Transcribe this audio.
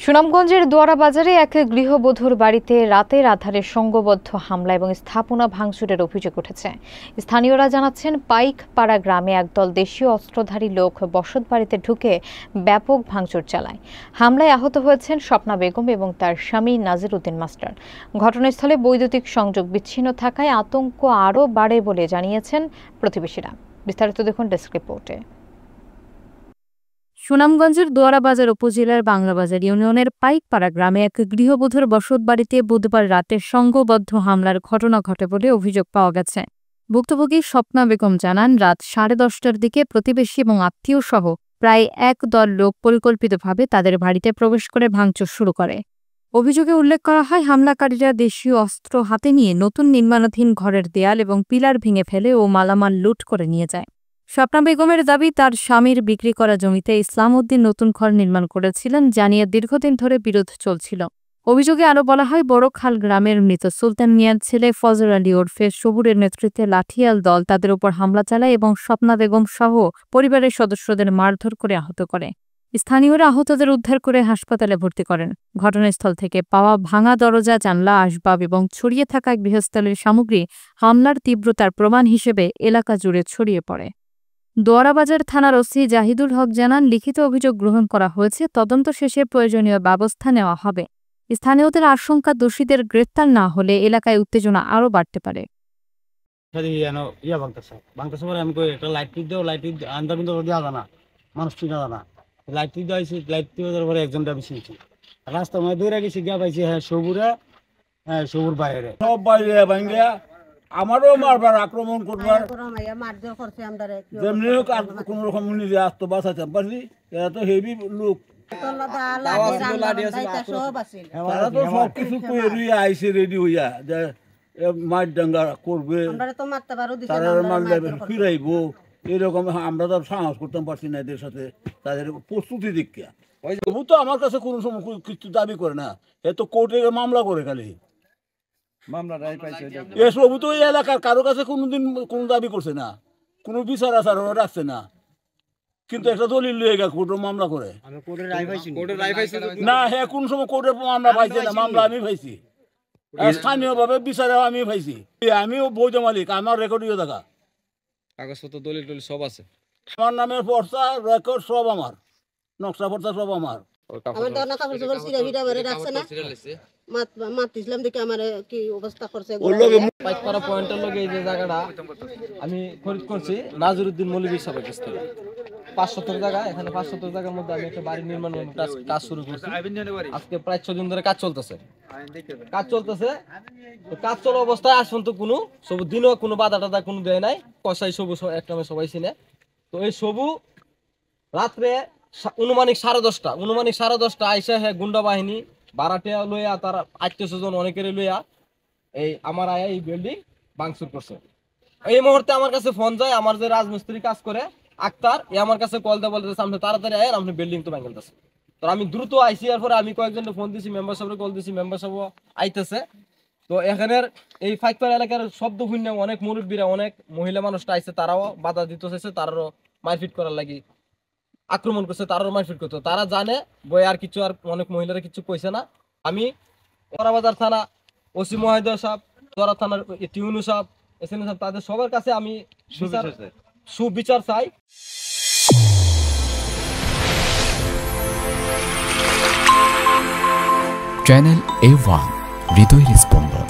সুনামগঞ্জের দোয়ারা বাজারে এক গৃহবধূর বাড়িতে রাতের আধারে সংঘবদ্ধ হামলা এবং স্থাপনা ভাঙচুরের অভিযোগ উঠেছে। স্থানীয়রা জানাচ্ছেন, পাইকপাড়া গ্রামে একদল দেশীয় অস্ত্রধারী লোক বসতবাড়িতে ঢুকে ব্যাপক ভাঙচুর চালায়। হামলায় আহত হয়েছেন স্বপ্না বেগম এবং তার স্বামী নাজির উদ্দিন মাস্টার। ঘটনাস্থলে বৈদ্যুতিক সংযোগ বিচ্ছিন্ন থাকায় আতঙ্ক আরও বাড়ে বলে জানিয়েছেন প্রতিবেশীরা। বিস্তারিত দেখুন ডেস্ক রিপোর্টে। সুনামগঞ্জের দোয়ারা বাজার উপজেলার বাংলাবাজার ইউনিয়নের পাইকপাড়া গ্রামে এক গৃহবধূর বসতবাড়িতে বুধবার রাতে সংঘবদ্ধ হামলার ঘটনা ঘটে বলে অভিযোগ পাওয়া গেছে। ভুক্তভোগী স্বপ্না বেগম জানান, রাত 10:30টার দিকে প্রতিবেশী এবং আত্মীয় সহ প্রায় এক দল লোক পরিকল্পিতভাবে তাদের বাড়িতে প্রবেশ করে ভাঙচুর শুরু করে। অভিযোগে উল্লেখ করা হয়, হামলাকারীরা দেশীয় অস্ত্র হাতে নিয়ে নতুন নির্মাণাধীন ঘরের দেয়াল এবং পিলার ভেঙে ফেলে ও মালামাল লুট করে নিয়ে যায়। স্বপ্না বেগমের দাবি, তার স্বামীর বিক্রি করা জমিতে ইসলাম উদ্দিন নতুন ঘর নির্মাণ করেছিলেন, জানিয়ে দীর্ঘদিন ধরে বিরোধ চলছিল। অভিযোগে আরও বলা হয়, বড়খাল গ্রামের মৃত সুলতান মিয়ার ছেলে ফজর আলী ওরফে সবুরের নেতৃত্বে লাঠিয়াল দল তাদের উপর হামলা চালায় এবং স্বপ্না বেগম সহ পরিবারের সদস্যদের মারধর করে আহত করে। স্থানীয়রা আহতদের উদ্ধার করে হাসপাতালে ভর্তি করেন। ঘটনাস্থল থেকে পাওয়া ভাঙা দরজা, জানলা, আসবাব এবং ছড়িয়ে থাকা গৃহস্থলের সামগ্রী হামলার তীব্রতার প্রমাণ হিসেবে এলাকা জুড়ে ছড়িয়ে পড়ে। দোয়ারাবাজার থানার ওসি জাহিদুল হক জানান, লিখিত অভিযোগ গ্রহণ করা হয়েছে, তদন্ত শেষে প্রয়োজনীয় ব্যবস্থা নেওয়া হবে। স্থানীয়দের আশঙ্কা, দোষীদের গ্রেফতার না হলে এলাকায় উত্তেজনা আরও বাড়তে পারে। রাস্তা মানে দৌড়ে গেছি, গিয়া পাইছি হ্যাঁ সবুর বাইরে সব বাইরে ভাঙ্গা আমারও মারবার আক্রমণ করবার যেমনি হোক কোন রকম নিজে আসতো বাঁচাতে পারছি। এরা তো হেভি লোক, তারা তো সবকিছু আইসে রেডি হইয়া যে মার ডাঙ্গা করবে, তারা ফিরাইব, এরকম আমরা তো সাহস করতাম পারছি না এদের সাথে। তাদের প্রস্তুতি দীক্ষা তবু তো আমার কাছে কোনো সময় কিছু দাবি করে না, এ তো কোর্টে মামলা করে খালি এসবু তো এই এলাকার কারো কাছে কোনোদিন কোনো দাবি করছে না, কোনো বিচার আচার রাখছে না। কিন্তু একটা দলিল লয়ে গেল কোর্টে মামলা করে না, হ্যাঁ কোন সময় কোর্টে মামলা পাইছে না, মামলা আমি পাইছি স্থানীয় ভাবে বিচারে আমি পাইছি। আমিও বৈধ মালিক, আমার রেকর্ডিও দেখা কাগজপত্র দলিল টলিল সব আছে, আমার নামের পর্চা রেকর্ড সব আমার, নকশা পর্চা সব আমার। পাইকপাড়া পয়েন্টের লগে এই যে জায়গাটা আমি খরিদ করছি নাজির উদ্দিন মৌলভীর সাহেবের কাছ থেকে 500 জায়গা। এখানে 500 জায়গার মধ্যে আমি একটা বাড়ি নির্মাণ কাজ শুরু করছি। আজকে প্রায় 6 দিন ধরে কাজ চলতেছে। কাজ চলা অবস্থায় আজ পর্যন্ত কোনো সবু দিনও কোনো বাধা টাধা কোনো দেয় নাই। কষাই সবু এক নামে সবাই চিনে। তো এই সবু রাত্রে অনুমানিক 10:30 আইসা হ্যাঁ গুন্ডা বাহিনী বারাটিয়া লইয়া তার আত্মীয়স্বজন অনেকের লইয়া এই আমার আয়া এই বিল্ডিং ভাঙচুর করছে। এই মুহূর্তে আমার কাছে ফোন যায়, আমার যে রাজমিস্ত্রি কাজ করে আক্তার, এ আমার কাছে কল দিয়ে বলতেছে আপনি তাড়াতাড়ি আয়েন, আপনি বিল্ডিং তো ভাঙতেছে। তো আমি দ্রুত আইসি, এর পরে আমি কয়েকজনকে ফোন দিছি, মেম্বার সাহেবের কল দিছি, মেম্বার সাহেব আইতেছে। তো এখানের এই পাইকপাড়া এলাকার শব্দ শুনে অনেক মুরব্বীরা, অনেক মহিলা মানুষটা আইসে, তারাও বাধা দিতে চাইছে, তারাও মারপিট করার লাগি আক্রমণ করছে, তারাও মারপিট করতো। তারা জানে বই আর কিছু, আর অনেক মহিলারা কিছু কইছে না। আমি দোয়ারাবাজার থানা ওসি মহোদয় সাহেব, দোয়ারা থানার টিউনু সাহেব, এসএনএ সাহেব, তাদের সবার কাছে আমি সুবিচার চাই। চ্যানেল A1 হৃদয়ের স্পন্দন।